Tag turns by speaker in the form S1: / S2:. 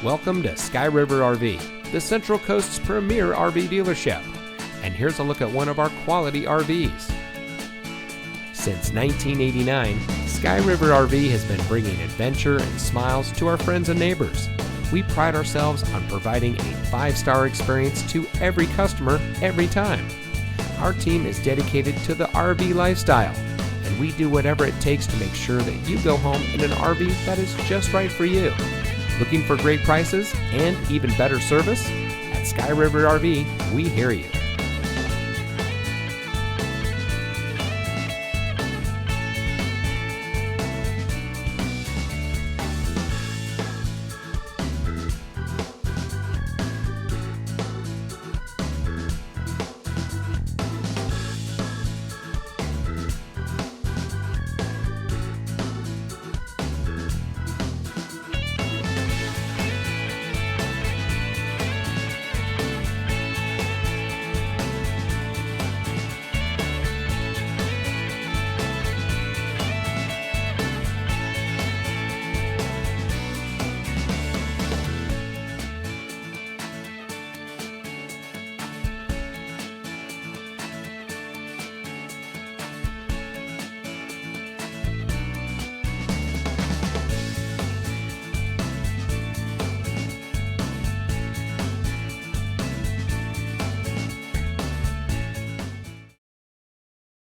S1: Welcome to Sky River RV, the Central Coast's premier RV dealership. And here's a look at one of our quality RVs. Since 1989, Sky River RV has been bringing adventure and smiles to our friends and neighbors. We pride ourselves on providing a 5-star experience to every customer every time. Our team is dedicated to the RV lifestyle, and we do whatever it takes to make sure that you go home in an RV that is just right for you. Looking for great prices and even better service? At Sky River RV, we hear you.